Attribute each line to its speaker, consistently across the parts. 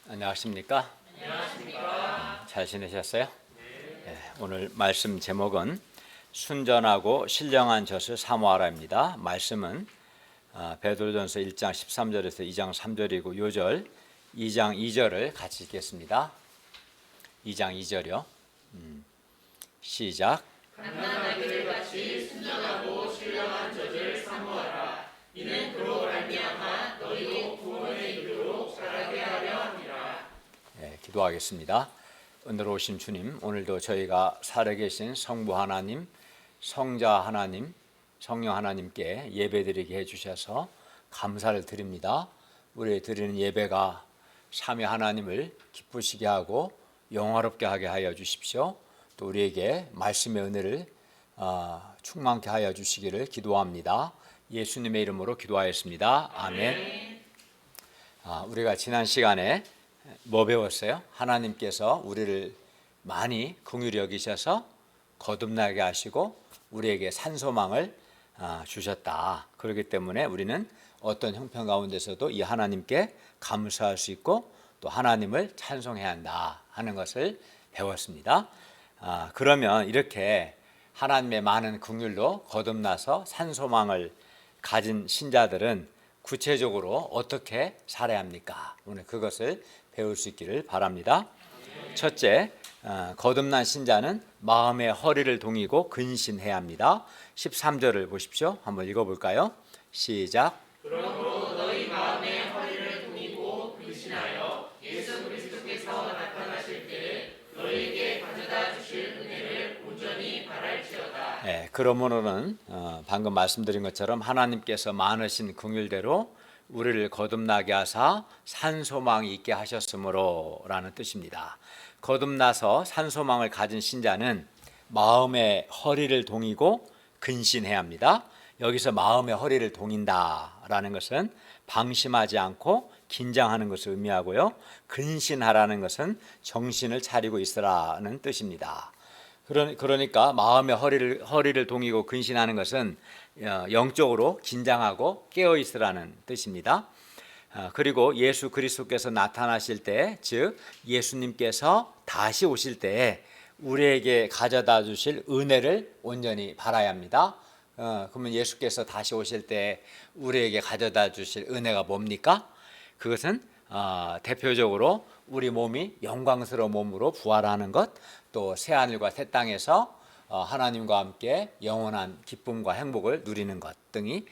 Speaker 1: 안녕하십니까? 잘 지내셨어요? 네, 오늘 말씀 제목은 순전하고 신령한 젖을 사모하라입니다. 말씀은 베드로전서 1장 13절에서 2장 3절이고 요절 2장 2절을 같이 읽겠습니다. 2장 2절이요. 시작.
Speaker 2: 갓난아기를 같이 순전하고 신령한 젖을 사모하라. 이는 그로 말미암아 너희도 구원에 이르도록 자라게 하려 함이라.
Speaker 1: 네, 기도하겠습니다. 은혜로우신 주님, 오늘도 저희가 살아계신 성부 하나님, 성자 하나님, 성령 하나님께 예배드리게 해주셔서 감사를 드립니다. 우리 드리는 예배가 삼위 하나님을 기쁘시게 하고 영화롭게 하게 하여 주십시오. 또 우리에게 말씀의 은혜를 충만케 하여 주시기를 기도합니다. 예수님의 이름으로 기도하였습니다. 아멘. 우리가 지난 시간에 뭐 배웠어요? 하나님께서 우리를 많이 긍휼히 여기셔서 거듭나게 하시고 우리에게 산소망을 주셨다. 그렇기 때문에 우리는 어떤 형편 가운데서도 이 하나님께 감사할 수 있고 또 하나님을 찬송해야 한다 하는 것을 배웠습니다. 그러면 이렇게 하나님의 많은 긍휼로 거듭나서 산소망을 가진 신자들은 구체적으로 어떻게 살아야 합니까? 오늘 그것을 배울 수 있기를 바랍니다. 첫째, 거듭난 신자는 마음의 허리를 동이고 근신해야 합니다. 13절을 보십시오. 한번 읽어볼까요? 시작.
Speaker 2: 그러므로 너희 마음의 허리를 동이고 근신하여 예수 그리스도께서 나타나실 때에 너희에게 가져다 주실 은혜를 온전히 바랄지어다.
Speaker 1: 네, 그러므로는 방금 말씀드린 것처럼 하나님께서 많으신 긍휼대로 우리를 거듭나게 하사 산소망이 있게 하셨으므로 라는 뜻입니다. 거듭나서 산소망을 가진 신자는 마음의 허리를 동이고 근신해야 합니다. 여기서 마음의 허리를 동인다라는 것은 방심하지 않고 긴장하는 것을 의미하고요. 근신하라는 것은 정신을 차리고 있으라는 뜻입니다. 그러니까 마음의 허리를 동이고 근신하는 것은 영적으로 긴장하고 깨어 있으라는 뜻입니다. 그리고 예수 그리스도께서 나타나실 때, 즉 예수님께서 다시 오실 때에 우리에게 가져다 주실 은혜를 온전히 바라야 합니다. 그러면 예수께서 다시 오실 때 우리에게 가져다 주실 은혜가 뭡니까? 그것은 대표적으로 우리 몸이 영광스러운 몸으로 부활하는 것, 또 새하늘과 새 땅에서 하나님과 함께 영원한 기쁨과 행복을 누리는 것 등이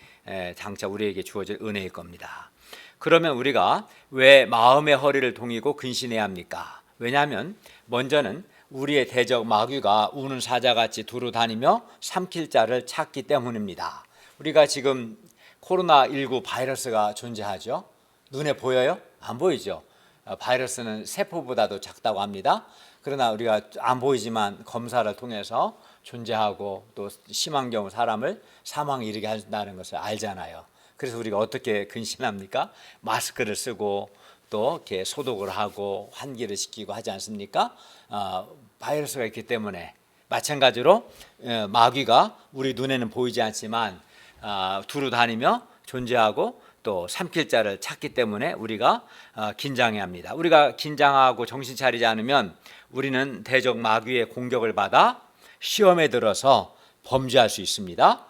Speaker 1: 장차 우리에게 주어질 은혜일 겁니다. 그러면 우리가 왜 마음의 허리를 동이고 근신해야 합니까? 왜냐하면 먼저는 우리의 대적 마귀가 우는 사자같이 두루 다니며 삼킬 자를 찾기 때문입니다. 우리가 지금 코로나19 바이러스가 존재하죠. 눈에 보여요? 안 보이죠. 바이러스는 세포보다도 작다고 합니다. 그러나 우리가 안 보이지만 검사를 통해서 존재하고 또 심한 경우 사람을 사망에 이르게 한다는 것을 알잖아요. 그래서 우리가 어떻게 근신합니까? 마스크를 쓰고 또 이렇게 소독을 하고 환기를 시키고 하지 않습니까? 바이러스가 있기 때문에 마찬가지로 마귀가 우리 눈에는 보이지 않지만 두루 다니며 존재하고 또 삼킬 자를 찾기 때문에 우리가 긴장해야 합니다. 우리가 긴장하고 정신 차리지 않으면 우리는 대적 마귀의 공격을 받아 시험에 들어서 범죄할 수 있습니다.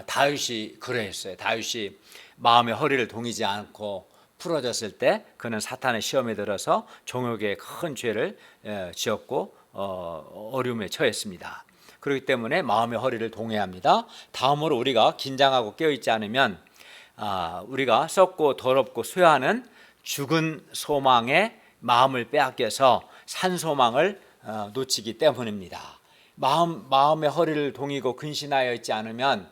Speaker 1: 다윗이 그러했어요. 다윗이 마음의 허리를 동이지 않고 풀어졌을 때 그는 사탄의 시험에 들어서 종역의 큰 죄를 지었고 어려움에 처했습니다. 그렇기 때문에 마음의 허리를 동해야 합니다. 다음으로 우리가 긴장하고 깨어있지 않으면 우리가 썩고 더럽고 쇠하는 죽은 소망에 마음을 빼앗겨서 산소망을 놓치기 때문입니다. 마음의 허리를 동이고 근신하여 있지 않으면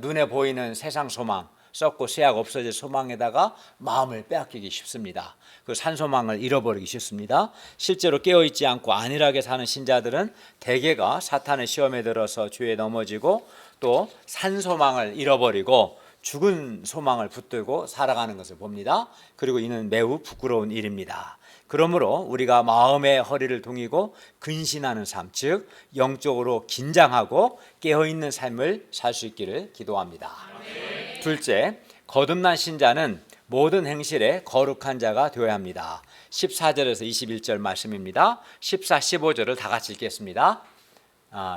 Speaker 1: 눈에 보이는 세상 소망, 썩고 쇠하고 없어질 소망에다가 마음을 빼앗기기 쉽습니다. 그 산소망을 잃어버리기 쉽습니다. 실제로 깨어있지 않고 안일하게 사는 신자들은 대개가 사탄의 시험에 들어서 죄에 넘어지고 또 산소망을 잃어버리고 죽은 소망을 붙들고 살아가는 것을 봅니다. 그리고 이는 매우 부끄러운 일입니다. 그러므로 우리가 마음의 허리를 동이고 근신하는 삶, 즉 영적으로 긴장하고 깨어있는 삶을 살 수 있기를 기도합니다. 둘째, 거듭난 신자는 모든 행실에 거룩한 자가 되어야 합니다. 14절에서 21절 말씀입니다. 14, 15절을 다 같이 읽겠습니다.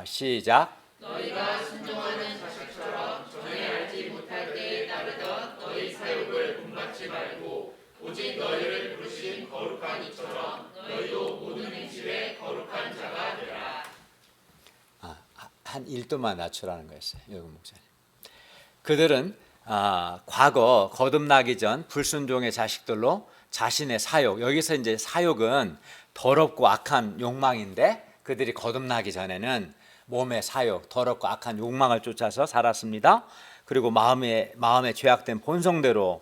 Speaker 1: 시작.
Speaker 2: 너희가 순종하는 자식처럼 전에 알지 못할 때에 따르던 너희 사욕을 본받지 말고 오직 너희를 부르신 거룩한 이처럼 너희도 모든 행실에 거룩한 자가 되라.
Speaker 1: 한 1도만 낮추라는 거였어요. 여기 목사님. 그들은 과거 거듭나기 전 불순종의 자식들로 자신의 사욕, 여기서 이제 사욕은 더럽고 악한 욕망인데 그들이 거듭나기 전에는 몸의 사욕, 더럽고 악한 욕망을 쫓아서 살았습니다. 그리고 마음에 죄악된 본성대로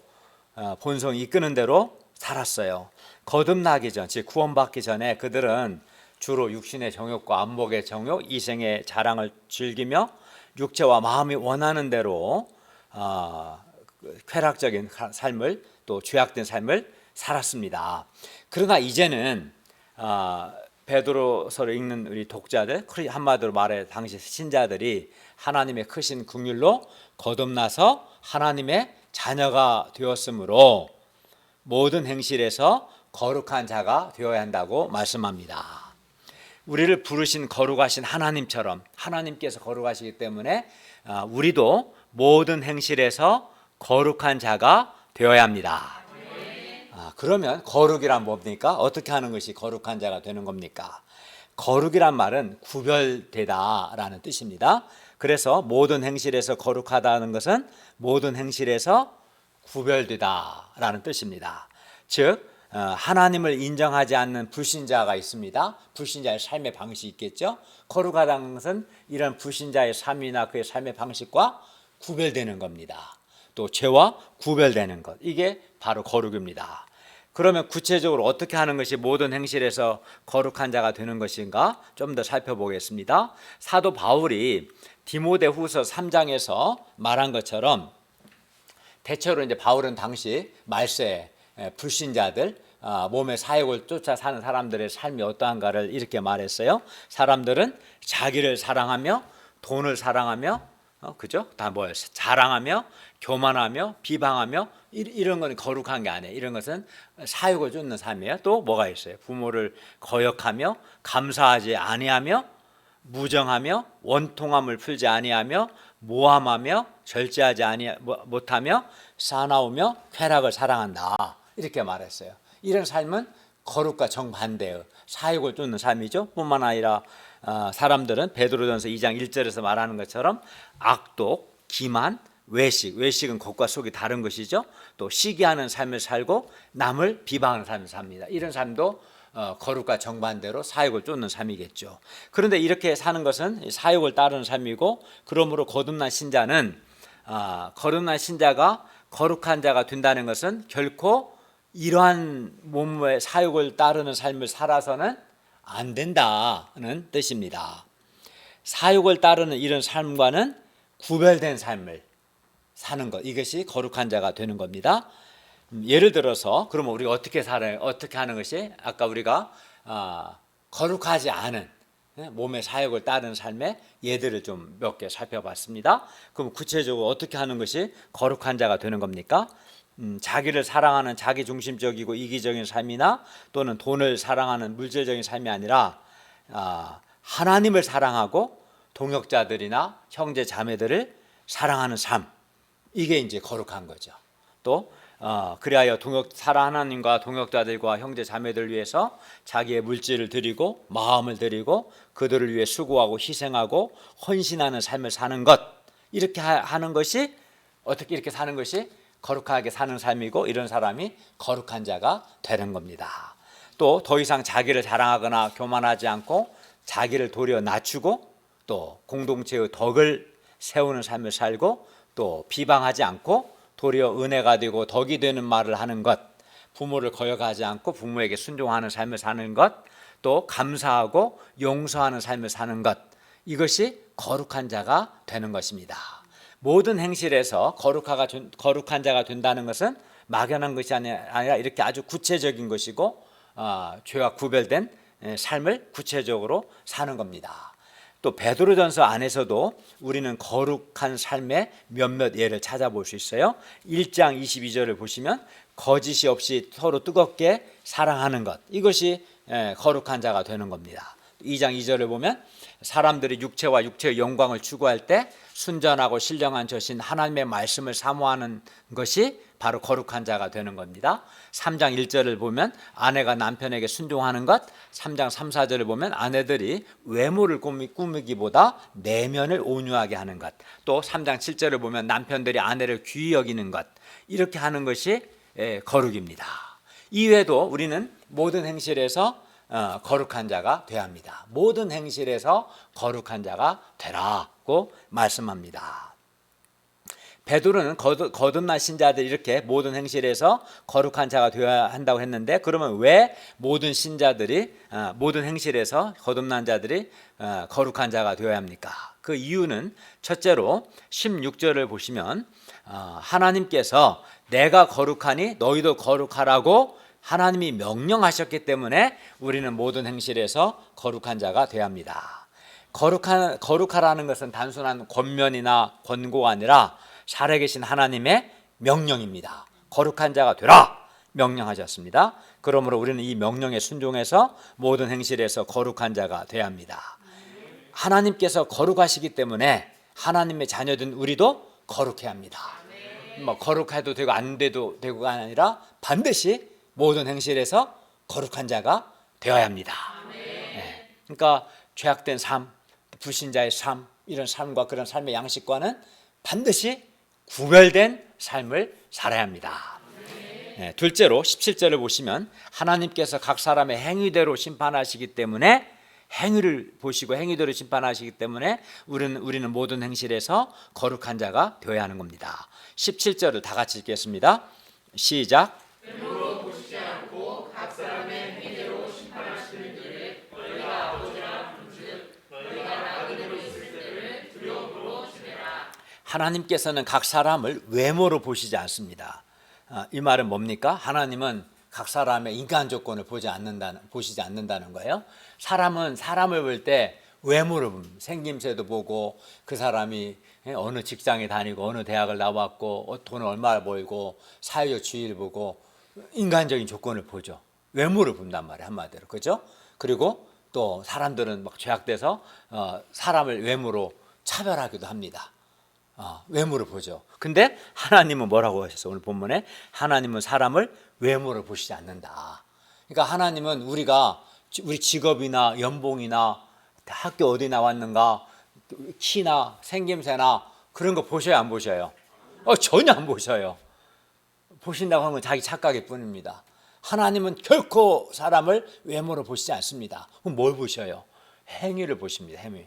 Speaker 1: 본성이 이끄는 대로 살았어요. 거듭나기 전, 즉 구원받기 전에 그들은 주로 육신의 정욕과 안목의 정욕, 이생의 자랑을 즐기며 육체와 마음이 원하는 대로 쾌락적인 삶을, 또 죄악된 삶을 살았습니다. 그러나 이제는 베드로서를 읽는 우리 독자들, 한마디로 말해 당시 신자들이 하나님의 크신 긍휼로 거듭나서 하나님의 자녀가 되었으므로 모든 행실에서 거룩한 자가 되어야 한다고 말씀합니다. 우리를 부르신 거룩하신 하나님처럼 하나님께서 거룩하시기 때문에 우리도 모든 행실에서 거룩한 자가 되어야 합니다. 그러면 거룩이란 뭡니까? 어떻게 하는 것이 거룩한 자가 되는 겁니까? 거룩이란 말은 구별되다라는 뜻입니다. 그래서 모든 행실에서 거룩하다는 것은 모든 행실에서 구별되다라는 뜻입니다. 즉 하나님을 인정하지 않는 불신자가 있습니다. 불신자의 삶의 방식이 있겠죠. 거룩하다는 것은 이런 불신자의 삶이나 그의 삶의 방식과 구별되는 겁니다. 또 죄와 구별되는 것, 이게 바로 거룩입니다. 그러면 구체적으로 어떻게 하는 것이 모든 행실에서 거룩한 자가 되는 것인가 좀 더 살펴보겠습니다. 사도 바울이 디모데후서 3장에서 말한 것처럼 대체로 이제 바울은 당시 말세 불신자들, 몸의 사욕을 쫓아 사는 사람들의 삶이 어떠한가를 이렇게 말했어요. 사람들은 자기를 사랑하며 돈을 사랑하며 그죠? 다 뭐예요? 자랑하며 교만하며 비방하며 이런 건 거룩한 게 아니에요. 이런 것은 사욕을 쫓는 삶이에요. 또 뭐가 있어요? 부모를 거역하며 감사하지 아니하며 무정하며 원통함을 풀지 아니하며 모함하며 절제하지 못하며 사나우며 쾌락을 사랑한다. 이렇게 말했어요. 이런 삶은 거룩과 정반대의 사욕을 쫓는 삶이죠. 뿐만 아니라 사람들은 베드로전서 2장 1절에서 말하는 것처럼 악독, 기만, 외식은 겉과 속이 다른 것이죠. 또 시기하는 삶을 살고 남을 비방하는 삶을 삽니다. 이런 삶도 거룩과 정반대로 사욕을 쫓는 삶이겠죠. 그런데 이렇게 사는 것은 사욕을 따르는 삶이고, 그러므로 거듭난 신자는 거듭난 신자가 거룩한 자가 된다는 것은 결코 이러한 몸의 사욕을 따르는 삶을 살아서는 안 된다는 뜻입니다. 사욕을 따르는 이런 삶과는 구별된 삶을 사는 것, 이것이 거룩한 자가 되는 겁니다. 예를 들어서 그러면 우리가 어떻게 살아요? 어떻게 하는 것이 아까 우리가 거룩하지 않은 몸의 사욕을 따르는 삶의 예들을 좀 몇 개 살펴봤습니다. 그럼 구체적으로 어떻게 하는 것이 거룩한 자가 되는 겁니까? 자기를 사랑하는 자기중심적이고 이기적인 삶이나 또는 돈을 사랑하는 물질적인 삶이 아니라 하나님을 사랑하고 동역자들이나 형제 자매들을 사랑하는 삶, 이게 이제 거룩한 거죠. 또 그리하여 하나님과 동역자들과 형제 자매들 위해서 자기의 물질을 드리고 마음을 드리고 그들을 위해 수고하고 희생하고 헌신하는 삶을 사는 것, 이렇게 하는 것이 어떻게 이렇게 사는 것이 거룩하게 사는 삶이고, 이런 사람이 거룩한 자가 되는 겁니다. 또 더 이상 자기를 자랑하거나 교만하지 않고 자기를 도리어 낮추고 또 공동체의 덕을 세우는 삶을 살고, 또 비방하지 않고 도리어 은혜가 되고 덕이 되는 말을 하는 것, 부모를 거역하지 않고 부모에게 순종하는 삶을 사는 것, 또 감사하고 용서하는 삶을 사는 것, 이것이 거룩한 자가 되는 것입니다. 모든 행실에서 거룩한 자가 된다는 것은 막연한 것이 아니라 이렇게 아주 구체적인 것이고 죄와 구별된 삶을 구체적으로 사는 겁니다. 또 베드로전서 안에서도 우리는 거룩한 삶의 몇몇 예를 찾아볼 수 있어요. 1장 22절을 보시면 거짓이 없이 서로 뜨겁게 사랑하는 것, 이것이 거룩한 자가 되는 겁니다. 2장 2절을 보면 사람들이 육체와 육체의 영광을 추구할 때 순전하고 신령한 저신 하나님의 말씀을 사모하는 것이 바로 거룩한 자가 되는 겁니다. 3장 1절을 보면 아내가 남편에게 순종하는 것, 3장 3, 4절을 보면 아내들이 외모를 꾸미기보다 내면을 온유하게 하는 것, 또 3장 7절을 보면 남편들이 아내를 귀히 여기는 것, 이렇게 하는 것이 거룩입니다. 이외에도 우리는 모든 행실에서 거룩한 자가 되어야 합니다. 모든 행실에서 거룩한 자가 되라고 말씀합니다. 베드로는 거듭난 신자들이 이렇게 모든 행실에서 거룩한 자가 되어야 한다고 했는데, 그러면 왜 모든 신자들이 모든 행실에서 거듭난 자들이 거룩한 자가 되어야 합니까? 그 이유는 첫째로 16절을 보시면 하나님께서 내가 거룩하니 너희도 거룩하라고 하나님이 명령하셨기 때문에 우리는 모든 행실에서 거룩한 자가 되어야 합니다. 거룩하라는 것은 단순한 권면이나 권고가 아니라 살아계신 하나님의 명령입니다. 거룩한 자가 되라 명령하셨습니다. 그러므로 우리는 이 명령에 순종해서 모든 행실에서 거룩한 자가 되어야 합니다. 하나님께서 거룩하시기 때문에 하나님의 자녀된 우리도 거룩해야 합니다. 거룩해도 되고 안 돼도 되고가 아니라 반드시 모든 행실에서 거룩한 자가 되어야 합니다. 그러니까 죄악된 삶, 불신자의 삶, 이런 삶과 그런 삶의 양식과는 반드시 구별된 삶을 살아야 합니다. 둘째로 17절을 보시면 하나님께서 각 사람의 행위대로 심판하시기 때문에 행위를 보시고 행위대로 심판하시기 때문에 우리는 모든 행실에서 거룩한 자가 되어야 하는 겁니다. 17절을 다 같이 읽겠습니다. 시작.
Speaker 2: 눈으로 보시지 않고 각 사람의 행위대로 심판하시는 일을 너희가 아버지라 부른즉 너희가 낙인으로 있을 때를 두려움으로 지내라.
Speaker 1: 하나님께서는 각 사람을 외모로 보시지 않습니다. 이 말은 뭡니까? 하나님은 각 사람의 인간 조건을 보시지 않는다는 거예요. 사람은 사람을 볼 때 외모를 봅니다. 생김새도 보고 그 사람이 어느 직장에 다니고 어느 대학을 나왔고 돈을 얼마나 벌고 사회적 지위를 보고 인간적인 조건을 보죠. 외모를 본단 말이에요, 한마디로. 그죠? 그리고 또 사람들은 막 죄악돼서 사람을 외모로 차별하기도 합니다. 외모를 보죠. 근데 하나님은 뭐라고 하셨어요? 오늘 본문에 하나님은 사람을 외모를 보시지 않는다. 그러니까 하나님은 우리 직업이나 연봉이나 학교 어디 나왔는가, 키나 생김새나 그런 거 보셔요, 안 보셔요? 전혀 안 보셔요. 보신다고 하는 건 자기 착각일 뿐입니다. 하나님은 결코 사람을 외모로 보시지 않습니다. 그럼 뭘 보셔요? 행위를 보십니다. 행위.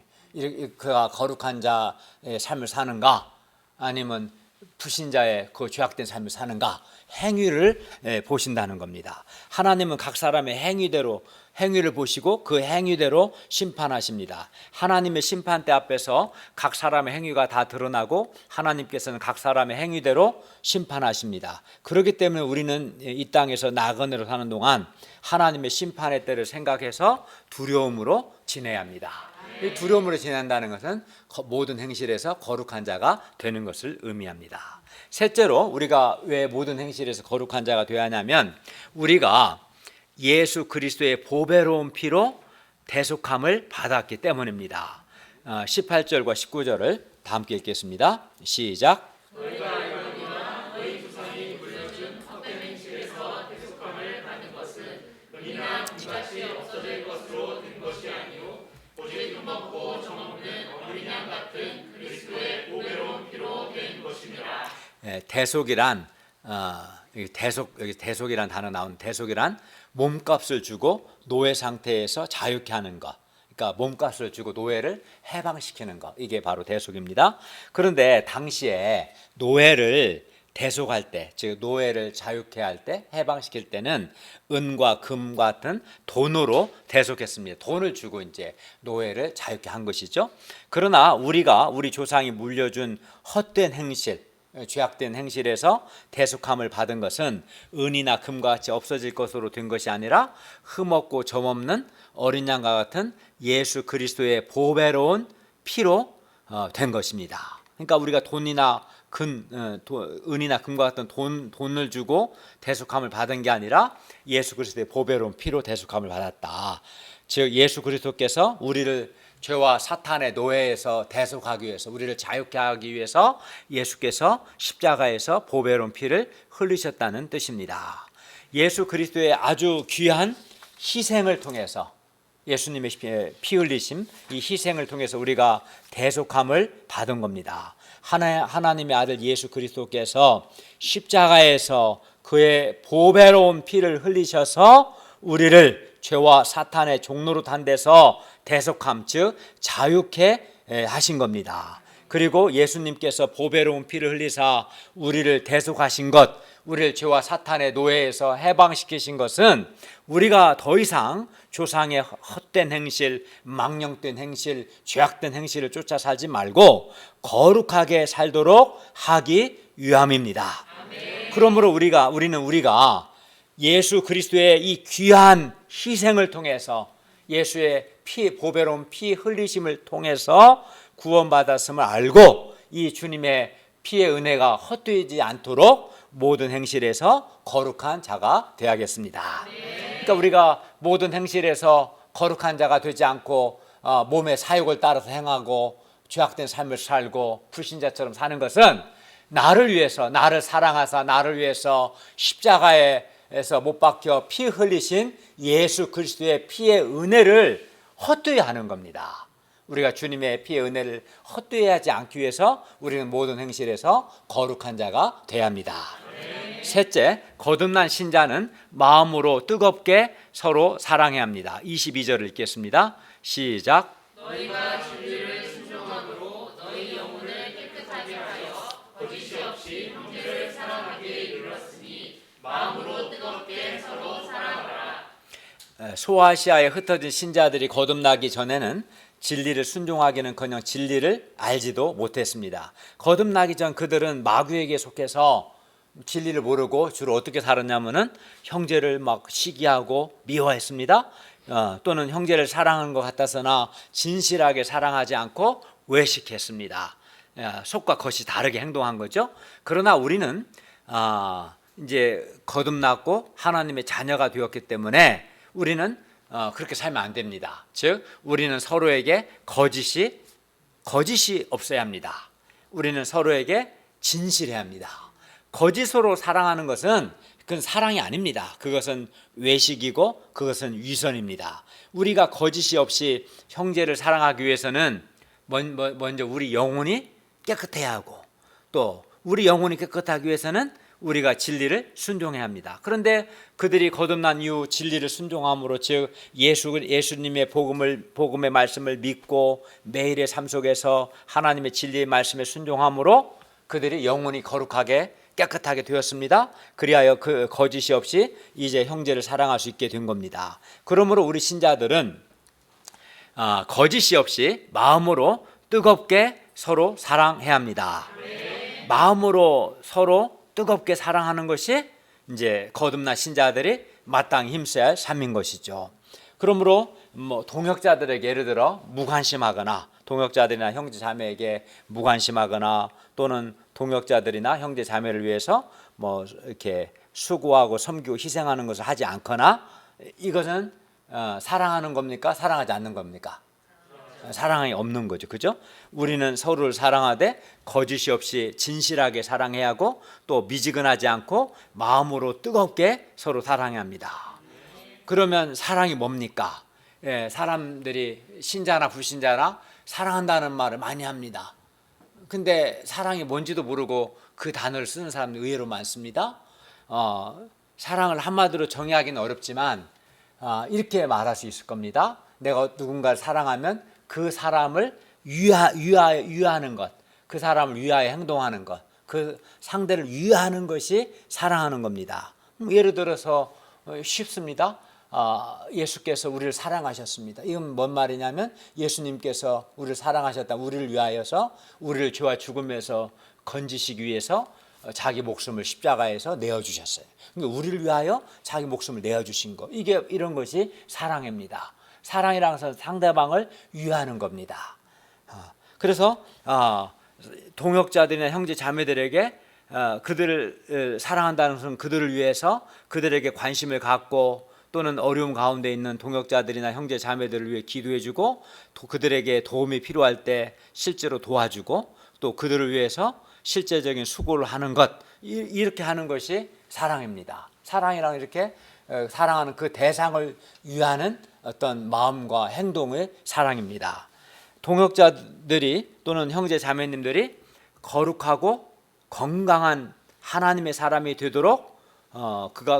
Speaker 1: 그가 거룩한 자의 삶을 사는가, 아니면 불신자의 그 죄악된 삶을 사는가, 행위를 보신다는 겁니다. 하나님은 각 사람의 행위를 보시고 그 행위대로 심판하십니다. 하나님의 심판대 앞에서 각 사람의 행위가 다 드러나고 하나님께서는 각 사람의 행위대로 심판하십니다. 그렇기 때문에 우리는 이 땅에서 나그네로 사는 동안 하나님의 심판의 때를 생각해서 두려움으로 지내야 합니다. 이 두려움으로 지낸다는 것은 모든 행실에서 거룩한 자가 되는 것을 의미합니다. 셋째로 우리가 왜 모든 행실에서 거룩한 자가 되어야 하냐면 우리가 예수 그리스도의 보배로운 피로 대속함을 받았기 때문입니다. 18절과 19절을 다 함께 읽겠습니다. 시작.
Speaker 2: 너희가 알거니와 너희 조상이 물려준 헛된 행실에서 대속함을 받는 것은 은이나 금같이 없어질 것으로 된 것이 아니요 오직 흠없고 정없는 어린 양 같은 그리스도의 보배로운 피로 된 것이니라.
Speaker 1: 대속이란 여기 대속이란 단어 나온 대속이란 몸값을 주고 노예 상태에서 자유케 하는 것. 그러니까 몸값을 주고 노예를 해방시키는 것. 이게 바로 대속입니다. 그런데 당시에 노예를 대속할 때, 즉 노예를 자유케 할 때, 해방시킬 때는 은과 금 같은 돈으로 대속했습니다. 돈을 주고 이제 노예를 자유케 한 것이죠. 그러나 우리 조상이 물려준 헛된 행실, 죄악된 행실에서 대속함을 받은 것은 은이나 금과 같이 없어질 것으로 된 것이 아니라 흠없고 점없는 어린 양과 같은 예수 그리스도의 보배로운 피로 된 것입니다. 그러니까 우리가 은이나 금과 같은 돈을 주고 대속함을 받은 게 아니라 예수 그리스도의 보배로운 피로 대속함을 받았다. 즉 예수 그리스도께서 우리를 죄와 사탄의 노예에서 대속하기 위해서, 우리를 자유케 하기 위해서 예수께서 십자가에서 보배로운 피를 흘리셨다는 뜻입니다. 예수 그리스도의 아주 귀한 희생을 통해서, 예수님의 피 흘리심, 이 희생을 통해서 우리가 대속함을 받은 겁니다. 하나님의 아들 예수 그리스도께서 십자가에서 그의 보배로운 피를 흘리셔서 우리를 죄와 사탄의 종노릇 한 데서 대속함, 즉 자유케 하신 겁니다. 그리고 예수님께서 보배로운 피를 흘리사 우리를 대속하신 것, 우리를 죄와 사탄의 노예에서 해방시키신 것은 우리가 더 이상 조상의 헛된 행실, 망령된 행실, 죄악된 행실을 쫓아 살지 말고 거룩하게 살도록 하기 위함입니다. 그러므로 우리는 예수 그리스도의 이 귀한 희생을 통해서, 예수의 보배로운 피 흘리심을 통해서 구원받았음을 알고 이 주님의 피의 은혜가 헛되지 않도록 모든 행실에서 거룩한 자가 되어야겠습니다. 그러니까 우리가 모든 행실에서 거룩한 자가 되지 않고 몸의 사욕을 따라서 행하고 죄악된 삶을 살고 불신자처럼 사는 것은 나를 위해서, 나를 사랑하사 나를 위해서 십자가에서 못 박혀 피 흘리신 예수 그리스도의 피의 은혜를 헛되이 하는 겁니다. 우리가 주님의 피의 은혜를 헛되이 하지 않기 위해서 우리는 모든 행실에서 거룩한 자가 되어야 합니다. 셋째, 거듭난 신자는 마음으로 뜨겁게 서로 사랑해야 합니다. 22절을 읽겠습니다. 시작.
Speaker 2: 너희가 진리를 순종함으로 너희 영혼을 깨끗하게 하여 거짓이 없이 형제를 사랑하게 이르렀으니 마음으로 뜨겁게 서로 사랑하라.
Speaker 1: 소아시아에 흩어진 신자들이 거듭나기 전에는 진리를 순종하기는커녕 진리를 알지도 못했습니다. 거듭나기 전 그들은 마귀에게 속해서 진리를 모르고 주로 어떻게 살았냐면은 형제를 막 시기하고 미워했습니다. 또는 형제를 사랑하는 것 같아서나 진실하게 사랑하지 않고 외식했습니다. 속과 겉이 다르게 행동한 거죠. 그러나 우리는 이제 거듭났고 하나님의 자녀가 되었기 때문에 우리는 그렇게 살면 안 됩니다. 즉 우리는 서로에게 거짓이 없어야 합니다. 우리는 서로에게 진실해야 합니다. 거짓으로 사랑하는 것은 그건 사랑이 아닙니다. 그것은 외식이고 그것은 위선입니다. 우리가 거짓이 없이 형제를 사랑하기 위해서는 먼저 우리 영혼이 깨끗해야 하고, 또 우리 영혼이 깨끗하기 위해서는 우리가 진리를 순종해야 합니다. 그런데 그들이 거듭난 이후 진리를 순종함으로, 즉 예수님의 복음의 말씀을 믿고 매일의 삶 속에서 하나님의 진리의 말씀에 순종함으로 그들이 영혼이 거룩하게 깨끗하게 되었습니다. 그리하여 그 거짓이 없이 이제 형제를 사랑할 수 있게 된 겁니다. 그러므로 우리 신자들은 거짓이 없이 마음으로 뜨겁게 서로 사랑해야 합니다. 마음으로 서로 뜨겁게 사랑하는 것이 이제 거듭난 신자들이 마땅히 힘써야 할 삶인 것이죠. 그러므로 동역자들에게 예를 들어 무관심하거나, 동역자들이나 형제 자매에게 무관심하거나, 또는 동역자들이나 형제 자매를 위해서 이렇게 수고하고 섬기고 희생하는 것을 하지 않거나, 이것은 사랑하는 겁니까? 사랑하지 않는 겁니까? 사랑이 없는 거죠. 그죠? 우리는 서로를 사랑하되 거짓이 없이 진실하게 사랑해야 하고, 또 미지근하지 않고 마음으로 뜨겁게 서로 사랑해야 합니다. 그러면 사랑이 뭡니까? 사람들이 신자나 불신자나 사랑한다는 말을 많이 합니다. 근데 사랑이 뭔지도 모르고 그 단어를 쓰는 사람들 의외로 많습니다. 사랑을 한마디로 정의하기는 어렵지만 이렇게 말할 수 있을 겁니다. 내가 누군가를 사랑하면 그 사람을 위하는 것, 그 사람을 위하여 행동하는 것, 그 상대를 위하는 것이 사랑하는 겁니다. 예를 들어서 쉽습니다. 예수께서 우리를 사랑하셨습니다. 이건 뭔 말이냐면 예수님께서 우리를 사랑하셨다, 우리를 위하여서 우리를 죄와 죽음에서 건지시기 위해서 자기 목숨을 십자가에서 내어주셨어요. 그러니까 우리를 위하여 자기 목숨을 내어주신 거, 이게 이런 것이 사랑입니다. 사랑이라는 것은 상대방을 위하는 겁니다. 그래서 동역자들이나 형제 자매들에게 그들을 사랑한다는 것은 그들을 위해서 그들에게 관심을 갖고 또는 어려움 가운데 있는 동역자들이나 형제 자매들을 위해 기도해주고 그들에게 도움이 필요할 때 실제로 도와주고 또 그들을 위해서 실제적인 수고를 하는 것, 이렇게 하는 것이 사랑입니다. 사랑이란 이렇게 사랑하는 그 대상을 위하는 어떤 마음과 행동의 사랑입니다. 동역자들이 또는 형제 자매님들이 거룩하고 건강한 하나님의 사람이 되도록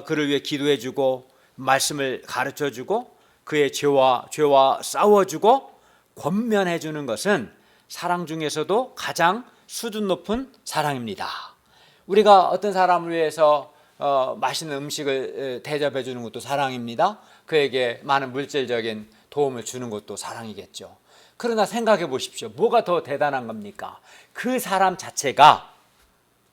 Speaker 1: 그를 위해 기도해주고 말씀을 가르쳐주고 그의 죄와 싸워주고 권면해주는 것은 사랑 중에서도 가장 수준 높은 사랑입니다. 우리가 어떤 사람을 위해서 맛있는 음식을 대접해 주는 것도 사랑입니다. 그에게 많은 물질적인 도움을 주는 것도 사랑이겠죠. 그러나 생각해 보십시오. 뭐가 더 대단한 겁니까? 그 사람 자체가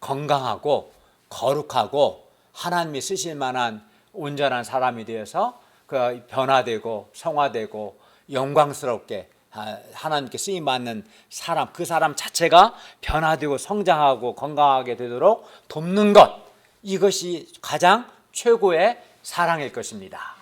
Speaker 1: 건강하고 거룩하고 하나님이 쓰실 만한 온전한 사람이 되어서 그 변화되고 성화되고 영광스럽게 하나님께 쓰임받는 사람, 그 사람 자체가 변화되고 성장하고 건강하게 되도록 돕는 것, 이것이 가장 최고의 사랑일 것입니다.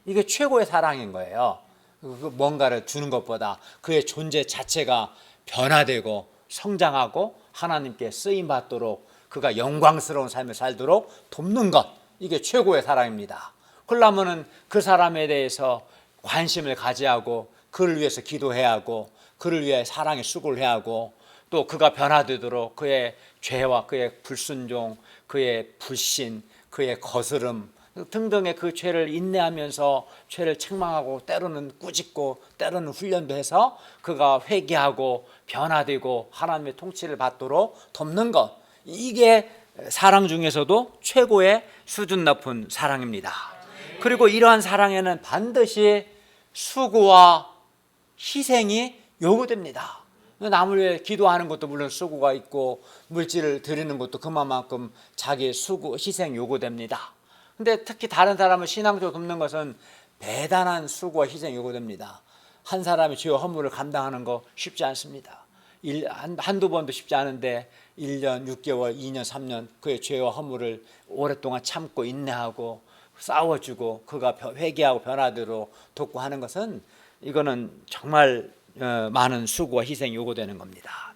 Speaker 1: 이게 최고의 사랑인 거예요. 뭔가를 주는 것보다 그의 존재 자체가 변화되고 성장하고 하나님께 쓰임받도록 그가 영광스러운 삶을 살도록 돕는 것, 이게 최고의 사랑입니다. 그러려면 그 사람에 대해서 관심을 가져야 하고 그를 위해서 기도해야 하고 그를 위해 사랑의 수고를 해야 하고 또 그가 변화되도록 그의 죄와 그의 불순종, 그의 불신, 그의 거스름 등등의 그 죄를 인내하면서 죄를 책망하고 때로는 꾸짖고 때로는 훈련도 해서 그가 회개하고 변화되고 하나님의 통치를 받도록 돕는 것, 이게 사랑 중에서도 최고의 수준 높은 사랑입니다. 그리고 이러한 사랑에는 반드시 수고와 희생이 요구됩니다. 남을 위해 기도하는 것도 물론 수고가 있고 물질을 드리는 것도 그만큼 자기의 수고, 희생 요구됩니다. 근데 특히 다른 사람을 신앙적으로 돕는 것은 대단한 수고와 희생이 요구됩니다. 한 사람이 죄와 허물을 감당하는 거 쉽지 않습니다. 한두 번도 쉽지 않은데 1년, 6개월, 2년, 3년 그의 죄와 허물을 오랫동안 참고 인내하고 싸워주고 그가 회개하고 변화되도록 돕고 하는 것은 이거는 정말 많은 수고와 희생이 요구되는 겁니다.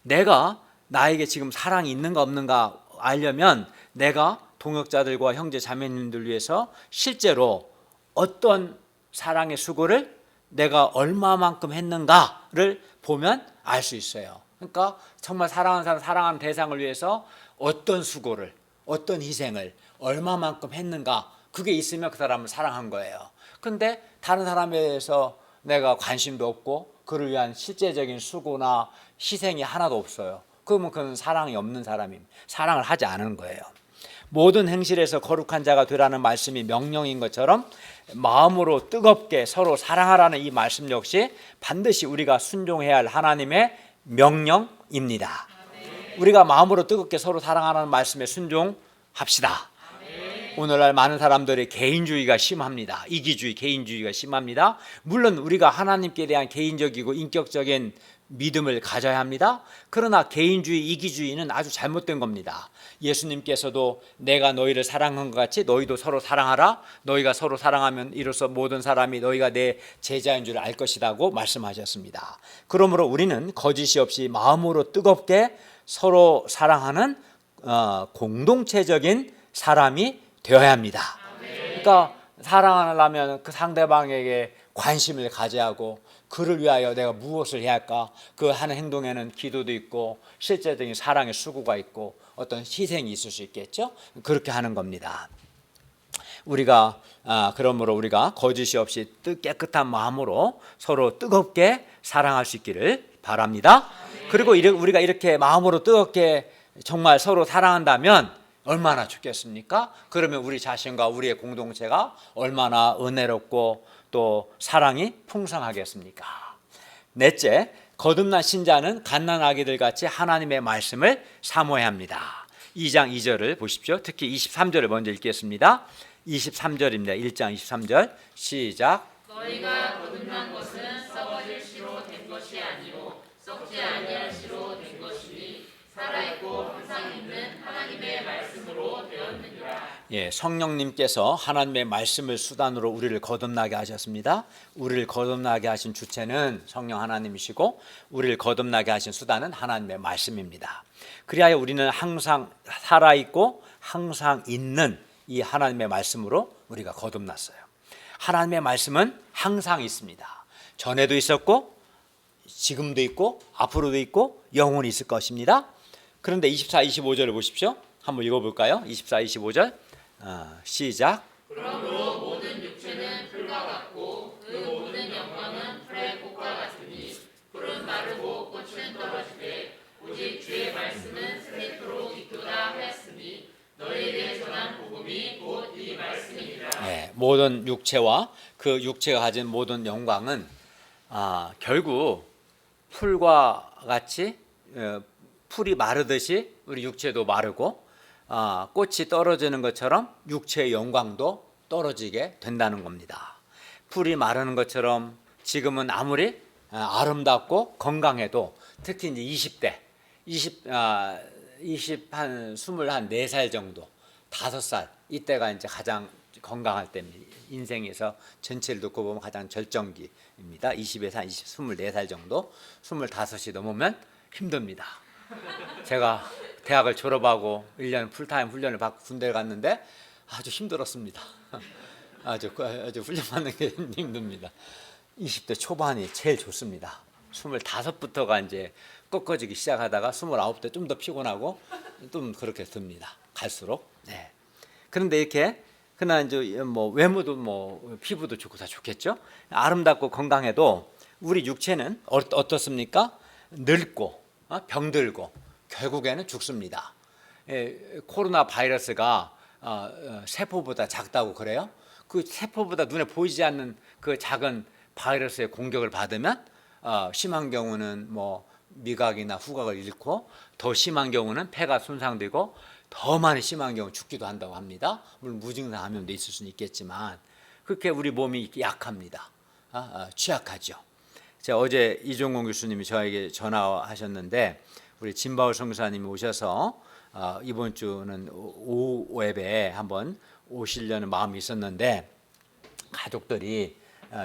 Speaker 1: 내가 나에게 지금 사랑이 있는가 없는가 알려면 내가 동역자들과 형제 자매님들 위해서 실제로 어떤 사랑의 수고를 내가 얼마만큼 했는가를 보면 알 수 있어요. 그러니까 정말 사랑하는 사람, 사랑하는 대상을 위해서 어떤 수고를, 어떤 희생을 얼마만큼 했는가, 그게 있으면 그 사람을 사랑한 거예요. 그런데 다른 사람에 대해서 내가 관심도 없고 그를 위한 실제적인 수고나 희생이 하나도 없어요. 그러면 그는 사랑이 없는 사람입니다. 사랑을 하지 않은 거예요. 모든 행실에서 거룩한 자가 되라는 말씀이 명령인 것처럼 마음으로 뜨겁게 서로 사랑하라는 이 말씀 역시 반드시 우리가 순종해야 할 하나님의 명령입니다. 우리가 마음으로 뜨겁게 서로 사랑하라는 말씀에 순종합시다. 오늘날 많은 사람들이 개인주의가 심합니다. 이기주의, 개인주의가 심합니다. 물론 우리가 하나님께 대한 개인적이고 인격적인 믿음을 가져야 합니다. 그러나 개인주의, 이기주의는 아주 잘못된 겁니다. 예수님께서도 내가 너희를 사랑한 것 같이 너희도 서로 사랑하라. 너희가 서로 사랑하면 이로써 모든 사람이 너희가 내 제자인 줄 알 것이라고 말씀하셨습니다. 그러므로 우리는 거짓이 없이 마음으로 뜨겁게 서로 사랑하는 공동체적인 사람이 되어야 합니다. 그러니까 사랑하려면 그 상대방에게 관심을 가져야 하고 그를 위하여 내가 무엇을 해야 할까? 그 하는 행동에는 기도도 있고 실제적인 사랑의 수고가 있고 어떤 희생이 있을 수 있겠죠? 그렇게 하는 겁니다. 그러므로 우리가 거짓이 없이 깨끗한 마음으로 서로 뜨겁게 사랑할 수 있기를 바랍니다. 그리고 우리가 이렇게 마음으로 뜨겁게 정말 서로 사랑한다면 얼마나 좋겠습니까? 그러면 우리 자신과 우리의 공동체가 얼마나 은혜롭고 또 사랑이 풍성하겠습니까? 넷째, 거듭난 신자는 갓난아기들 같이 하나님의 말씀을 사모해야 합니다. 2장 2절을 보십시오. 특히 23절을 먼저 읽겠습니다. 23절입니다. 1장 23절 시작.
Speaker 2: 너희가 거듭난 것은 썩어질 씨로 된 것이 아니요 썩지 아니할 씨로 된 것이니 살아있고 항상 있는 하나님의 말씀으로 되었느니라.
Speaker 1: 예, 성령님께서 하나님의 말씀을 수단으로 우리를 거듭나게 하셨습니다. 우리를 거듭나게 하신 주체는 성령 하나님이시고 우리를 거듭나게 하신 수단은 하나님의 말씀입니다. 그리하여 우리는 항상 살아있고 항상 있는 이 하나님의 말씀으로 우리가 거듭났어요. 하나님의 말씀은 항상 있습니다. 전에도 있었고 지금도 있고 앞으로도 있고 영원히 있을 것입니다. 그런데 24, 25절을 보십시오. 한번 읽어볼까요? 24, 25절 시작.
Speaker 2: 그러므로 모든 육체는 풀과 같고 그 모든 영광은 풀의 꽃과 같으니 풀은 마르고 꽃은 떨어지되 오직 주의 말씀은 세세토록 있도다 하였으니 너희에게 전한 복음이 곧 이 말씀이니라.
Speaker 1: 네, 모든 육체와 그 육체가 가진 모든 영광은 결국 풀과 같이 풀이 마르듯이 우리 육체도 마르고 꽃이 떨어지는 것처럼 육체의 영광도 떨어지게 된다는 겁니다. 풀이 마르는 것처럼 지금은 아무리 아름답고 건강해도 특히 이제 24살 정도 5살 이때가 이제 가장 건강할 때입니다. 인생에서 전체를 놓고 보면 가장 절정기입니다. 20에서 24살 정도 25이 넘으면 힘듭니다. 제가 대학을 졸업하고 1년 풀타임 훈련을 받고 군대를 갔는데 아주 힘들었습니다. 아주 훈련 받는 게 힘듭니다. 20대 초반이 제일 좋습니다. 25부터가 이제 꺾어지기 시작하다가 29대 좀 더 피곤하고 좀 그렇게 듭니다. 갈수록. 네. 그런데 이렇게 그러나 이제 뭐 외모도 피부도 좋고 다 좋겠죠. 아름답고 건강해도 우리 육체는 어떻습니까? 늙고 병들고 결국에는 죽습니다. 코로나 바이러스가 세포보다 작다고 그래요. 그 세포보다 눈에 보이지 않는 그 작은 바이러스의 공격을 받으면 심한 경우는 미각이나 후각을 잃고 더 심한 경우는 폐가 손상되고 더 많이 심한 경우 죽기도 한다고 합니다. 물론 무증상 감염도 있을 수는 있겠지만 그렇게 우리 몸이 약합니다. 취약하죠. 제가 어제 이종공 교수님이 저에게 전화하셨는데 우리 진바울 선교사님이 오셔서 이번 주는 오웹에 한번 오시려는 마음이 있었는데 가족들이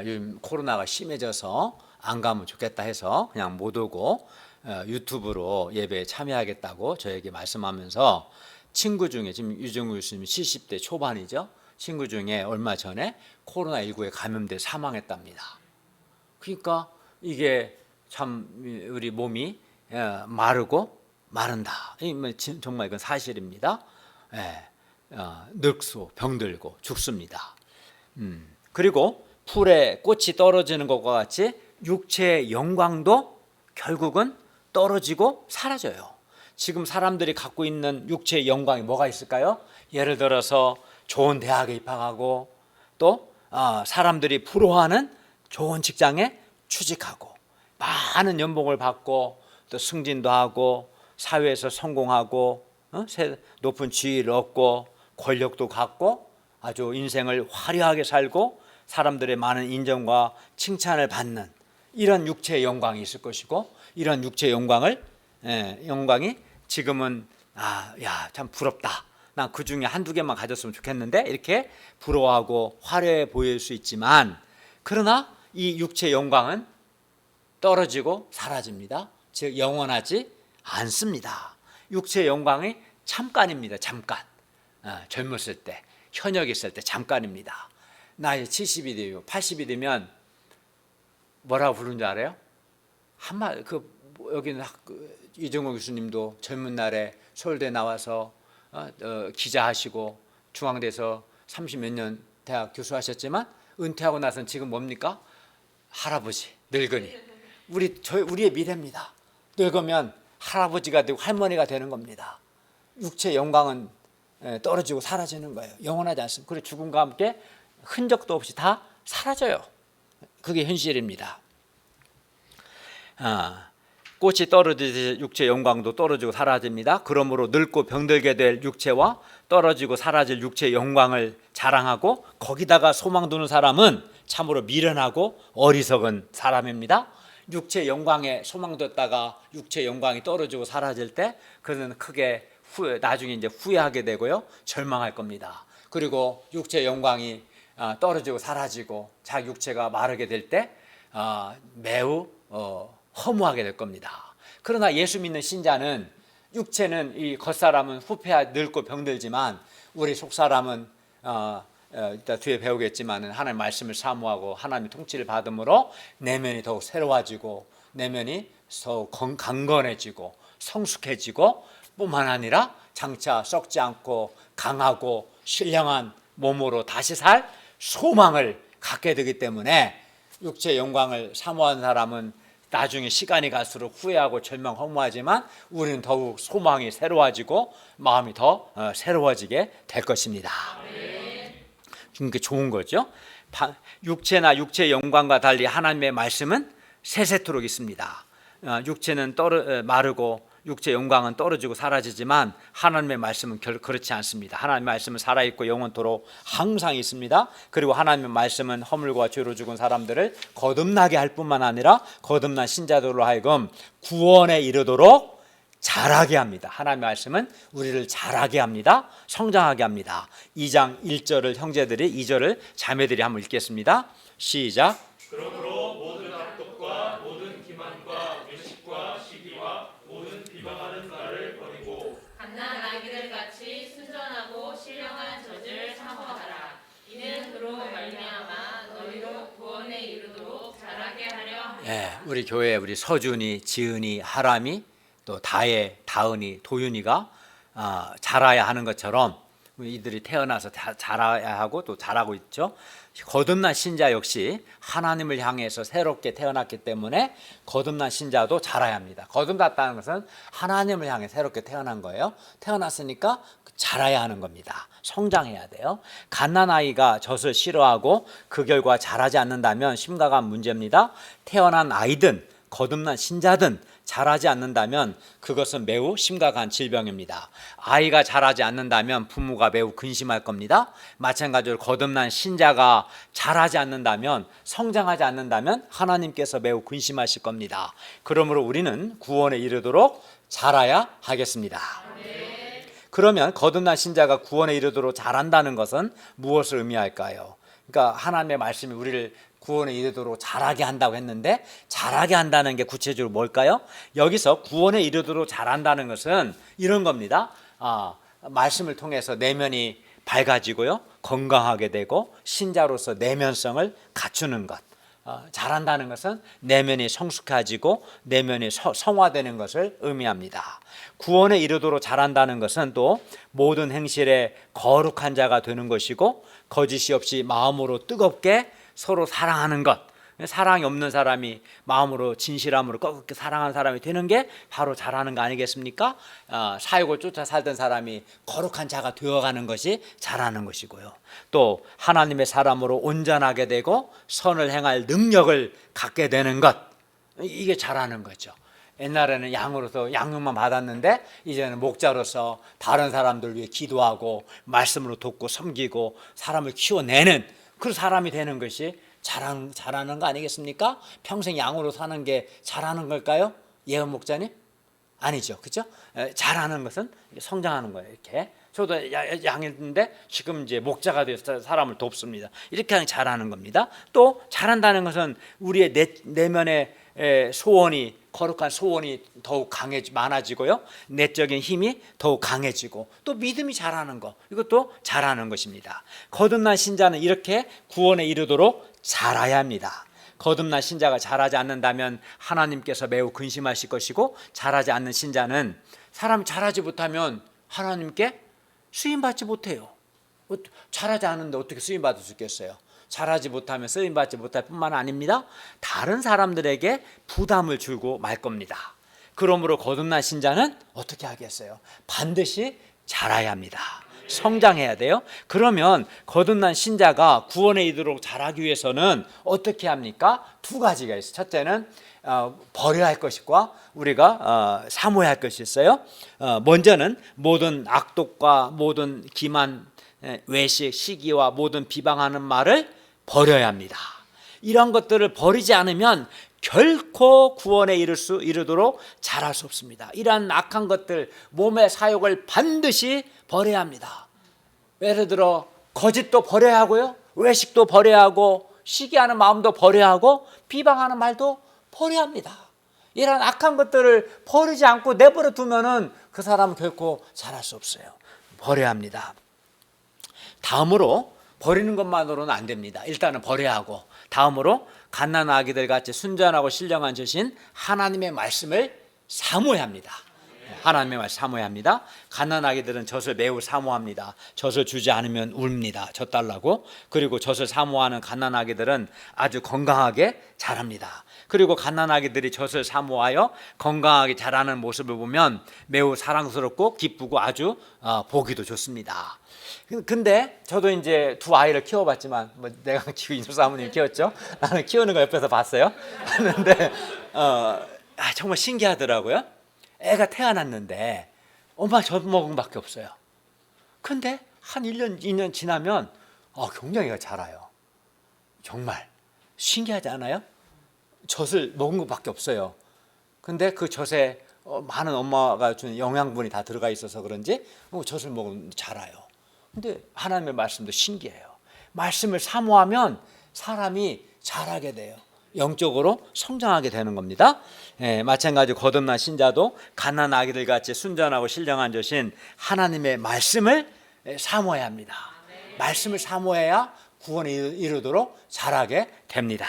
Speaker 1: 요즘 코로나가 심해져서 안 가면 좋겠다 해서 그냥 못 오고 유튜브로 예배에 참여하겠다고 저에게 말씀하면서 친구 중에 지금 유정우 교수님이 70대 초반이죠. 친구 중에 얼마 전에 코로나19에 감염돼 사망했답니다. 그러니까 이게 참 우리 몸이 마르고 마른다. 정말 이건 사실입니다. 늙고 병들고 죽습니다. 그리고 풀에 꽃이 떨어지는 것과 같이 육체의 영광도 결국은 떨어지고 사라져요. 지금 사람들이 갖고 있는 육체의 영광이 뭐가 있을까요? 예를 들어서 좋은 대학에 입학하고 또 사람들이 부러워하는 좋은 직장에 취직하고 많은 연봉을 받고 또 승진도 하고 사회에서 성공하고 높은 지위를 얻고 권력도 갖고 아주 인생을 화려하게 살고 사람들의 많은 인정과 칭찬을 받는 이런 육체의 영광이 있을 것이고 이런 육체의 영광이 지금은 참 부럽다. 난 그 중에 한두 개만 가졌으면 좋겠는데 이렇게 부러워하고 화려해 보일 수 있지만 그러나 이 육체의 영광은 떨어지고 사라집니다. 즉 영원하지 않습니다. 육체의 영광이 잠깐입니다. 잠깐. 젊었을 때, 현역이 있을 때 잠깐입니다. 나이 70이 되고 80이 되면 뭐라고 부르는 줄 알아요? 여기는 이정호 교수님도 젊은 날에 서울대 나와서 기자하시고 중앙대에서 30몇 년 대학 교수하셨지만 은퇴하고 나서는 지금 뭡니까? 할아버지, 늙은이. 우리의 미래입니다. 늙으면 할아버지가 되고 할머니가 되는 겁니다. 육체의 영광은 떨어지고 사라지는 거예요. 영원하지 않습니다. 그리고 죽음과 함께 흔적도 없이 다 사라져요. 그게 현실입니다. 꽃이 떨어지듯이 육체의 영광도 떨어지고 사라집니다. 그러므로 늙고 병들게 될 육체와 떨어지고 사라질 육체의 영광을 자랑하고 거기다가 소망 두는 사람은 참으로 미련하고 어리석은 사람입니다. 육체의 영광에 소망뒀다가 육체의 영광이 떨어지고 사라질 때 그는 크게 나중에 이제 후회하게 되고요, 절망할 겁니다. 그리고 육체의 영광이 떨어지고 사라지고 자기 육체가 마르게 될 때 매우 허무하게 될 겁니다. 그러나 예수 믿는 신자는 육체는 이 겉사람은 후패하 늙고 병들지만 우리 속사람은 이따 뒤에 배우겠지만 하나님의 말씀을 사모하고 하나님의 통치를 받음으로 내면이 더욱 새로워지고 내면이 더욱 강건해지고 성숙해지고 뿐만 아니라 장차 썩지 않고 강하고 신령한 몸으로 다시 살 소망을 갖게 되기 때문에 육체의 영광을 사모하는 사람은 나중에 시간이 갈수록 후회하고 절망 허무하지만 우리는 더욱 소망이 새로워지고 마음이 더 새로워지게 될 것입니다. 그러니까 좋은 거죠. 육체나 육체의 영광과 달리 하나님의 말씀은 세세토록 있습니다. 육체는 마르고 육체의 영광은 떨어지고 사라지지만 하나님의 말씀은 그렇지 않습니다. 하나님의 말씀은 살아있고 영원토록 항상 있습니다. 그리고 하나님의 말씀은 허물과 죄로 죽은 사람들을 거듭나게 할 뿐만 아니라 거듭난 신자들로 하여금 구원에 이르도록 자라게 합니다. 하나님의 말씀은 우리를 자라게 합니다. 성장하게 합니다. 2장 1절을 형제들이 2절을 자매들이 한번 읽겠습니다. 시작.
Speaker 2: 그러므로 모든 악독과 모든 기만과 외식과 시기와 모든 비방하는 말을 버리고
Speaker 3: 갓난 아기들 같이 순전하고 신령한 젖을 사모하라. 이는 그로 말미암아 너희로 구원에 이르도록 자라게 하려 함이라.
Speaker 1: 우리 교회 우리 서준이, 지은이, 하람이 또 다혜, 다은이, 도윤이가 자라야 하는 것처럼 이들이 태어나서 자라야 하고 또 자라고 있죠. 거듭난 신자 역시 하나님을 향해서 새롭게 태어났기 때문에 거듭난 신자도 자라야 합니다. 거듭났다는 것은 하나님을 향해 새롭게 태어난 거예요. 태어났으니까 자라야 하는 겁니다. 성장해야 돼요. 갓난아이가 젖을 싫어하고 그 결과 자라지 않는다면 심각한 문제입니다. 태어난 아이든 거듭난 신자든 자라지 않는다면 그것은 매우 심각한 질병입니다. 아이가 자라지 않는다면 부모가 매우 근심할 겁니다. 마찬가지로 거듭난 신자가 자라지 않는다면, 성장하지 않는다면 하나님께서 매우 근심하실 겁니다. 그러므로 우리는 구원에 이르도록 자라야 하겠습니다. 그러면 거듭난 신자가 구원에 이르도록 자란다는 것은 무엇을 의미할까요? 그러니까 하나님의 말씀이 우리를 구원에 이르도록 자라게 한다고 했는데 자라게 한다는 게 구체적으로 뭘까요? 여기서 구원에 이르도록 자란다는 것은 이런 겁니다. 말씀을 통해서 내면이 밝아지고요, 건강하게 되고 신자로서 내면성을 갖추는 것. 자란다는 것은 내면이 성숙해지고 내면이 성화되는 것을 의미합니다. 구원에 이르도록 자란다는 것은 또 모든 행실에 거룩한 자가 되는 것이고 거짓이 없이 마음으로 뜨겁게 서로 사랑하는 것. 사랑이 없는 사람이 마음으로 진실함으로 꺾게 사랑하는 사람이 되는 게 바로 자라는 거 아니겠습니까? 사욕을 쫓아 살던 사람이 거룩한 자가 되어가는 것이 자라는 것이고요. 또 하나님의 사람으로 온전하게 되고 선을 행할 능력을 갖게 되는 것, 이게 자라는 거죠. 옛날에는 양으로서 양육만 받았는데 이제는 목자로서 다른 사람들 위해 기도하고 말씀으로 돕고 섬기고 사람을 키워내는 그 사람이 되는 것이 자라는 거 아니겠습니까? 평생 양으로 사는 게 자라는 걸까요? 예언 목자님? 아니죠, 그렇죠? 자라는 것은 성장하는 거예요. 이렇게 저도 양인데 지금 이제 목자가 돼서 사람을 돕습니다. 이렇게 하면 자라는 겁니다. 또 자란다는 것은 우리의 내면의 소원이, 거룩한 소원이 더욱 많아지고요, 내적인 힘이 더욱 강해지고 또 믿음이 자라는 것, 이것도 자라는 것입니다. 거듭난 신자는 이렇게 구원에 이르도록 자라야 합니다. 거듭난 신자가 자라지 않는다면 하나님께서 매우 근심하실 것이고, 자라지 않는 신자는 사람이 자라지 못하면 하나님께 쓰임받지 못해요. 자라지 않는데 어떻게 쓰임받을 수 있겠어요? 자라지 못하면 쓰임받지 못할 뿐만 아닙니다. 다른 사람들에게 부담을 주고 말 겁니다. 그러므로 거듭난 신자는 어떻게 하겠어요? 반드시 자라야 합니다. 성장해야 돼요. 그러면 거듭난 신자가 구원에 이르도록 자라기 위해서는 어떻게 합니까? 두 가지가 있어요. 첫째는 버려야 할 것과 우리가 사모해야 할 것이 있어요. 먼저는 모든 악독과 모든 기만, 외식, 시기와 모든 비방하는 말을 버려야 합니다. 이런 것들을 버리지 않으면 결코 구원에 이르도록 자랄 수 없습니다. 이러한 악한 것들, 몸의 사욕을 반드시 버려야 합니다. 예를 들어 거짓도 버려야 하고요, 외식도 버려야 하고, 시기하는 마음도 버려야 하고, 비방하는 말도 버려야 합니다. 이런 악한 것들을 버리지 않고 내버려 두면은 그 사람은 결코 자랄 수 없어요. 버려야 합니다. 다음으로 버리는 것만으로는 안 됩니다. 일단은 버려야 하고, 다음으로 갓난 아기들 같이 순전하고 신령한 젖인 하나님의 말씀을 사모해야 합니다. 하나님의 말씀 사모해야 합니다. 갓난 아기들은 젖을 매우 사모합니다. 젖을 주지 않으면 웁니다. 젖 달라고. 그리고 젖을 사모하는 갓난 아기들은 아주 건강하게 자랍니다. 그리고 갓난 아기들이 젖을 사모하여 건강하게 자라는 모습을 보면 매우 사랑스럽고 기쁘고 아주 보기도 좋습니다. 근데 저도 이제 두 아이를 키워봤지만, 내가 키우고 인수 사모님 키웠죠. 나는 키우는 거 옆에서 봤어요. 하는데 정말 신기하더라고요. 애가 태어났는데 엄마 젖 먹은 밖에 없어요. 근데 한 1년, 2년 지나면 굉장히 애가 자라요. 정말 신기하지 않아요? 젖을 먹은 것밖에 없어요. 근데 그 젖에 많은 엄마가 준 영양분이 다 들어가 있어서 그런지 젖을 먹으면 자라요. 근데 하나님의 말씀도 신기해요. 말씀을 사모하면 사람이 자라게 돼요. 영적으로 성장하게 되는 겁니다. 마찬가지로 거듭난 신자도 갓난 아기들 같이 순전하고 신령한 젖인 하나님의 말씀을 사모해야 합니다. 말씀을 사모해야 구원에 이르도록 자라게 됩니다.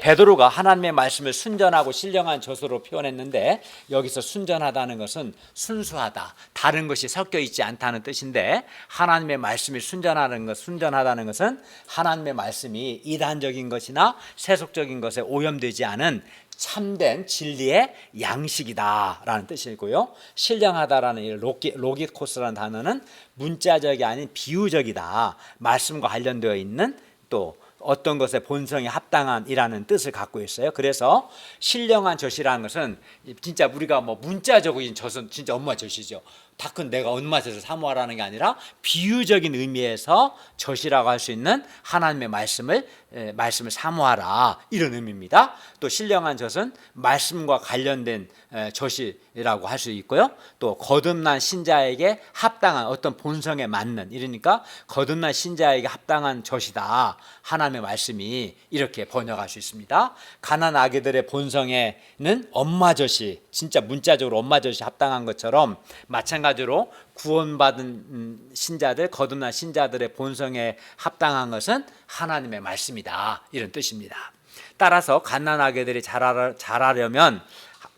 Speaker 1: 베드로가 하나님의 말씀을 순전하고 신령한 젖으로 표현했는데, 여기서 순전하다는 것은 순수하다, 다른 것이 섞여 있지 않다는 뜻인데, 하나님의 말씀이 순전하다는 것은 하나님의 말씀이 이단적인 것이나 세속적인 것에 오염되지 않은 참된 진리의 양식이다라는 뜻이고요. 신령하다라는 이 로기코스라는 단어는 문자적이 아닌 비유적이다, 말씀과 관련되어 있는 또 어떤 것의 본성에 합당한이라는 뜻을 갖고 있어요. 그래서 신령한 젖이라는 것은 진짜 우리가 문자적인 젖은 진짜 엄마 젖이죠. 다 큰 내가 엄마 젖을 사모하라는 게 아니라 비유적인 의미에서 젖이라고 할 수 있는 하나님의 말씀을 사모하라, 이런 의미입니다. 또 신령한 젖은 말씀과 관련된 젖이라고 할 수 있고요. 또 거듭난 신자에게 합당한 어떤 본성에 맞는, 이러니까 거듭난 신자에게 합당한 젖이다, 하나님의 말씀이, 이렇게 번역할 수 있습니다. 가난 아기들의 본성에는 엄마 젖이, 진짜 문자적으로 엄마 젖이 합당한 것처럼, 마찬가지로 구원받은 신자들, 거듭난 신자들의 본성에 합당한 것은 하나님의 말씀이다, 이런 뜻입니다. 따라서 갓난아기들이 자라려면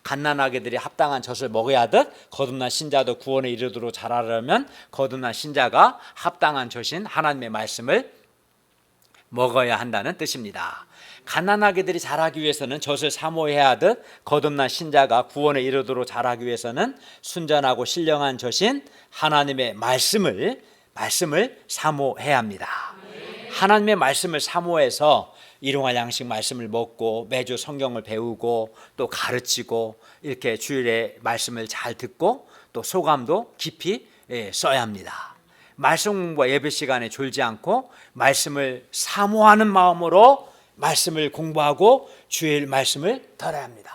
Speaker 1: 갓난아기들이 합당한 젖을 먹어야 하듯, 거듭난 신자도 구원에 이르도록 자라려면 거듭난 신자가 합당한 젖인 하나님의 말씀을 먹어야 한다는 뜻입니다. 갓난아기들이 자라기 위해서는 젖을 사모해야 하듯, 거듭난 신자가 구원에 이르도록 자라기 위해서는 순전하고 신령한 젖인 하나님의 말씀을 사모해야 합니다. 하나님의 말씀을 사모해서 일용할 양식 말씀을 먹고, 매주 성경을 배우고 또 가르치고, 이렇게 주일에 말씀을 잘 듣고 또 소감도 깊이 써야 합니다. 말씀 공부와 예배 시간에 졸지 않고 말씀을 사모하는 마음으로 말씀을 공부하고 주일 말씀을 들어야 합니다.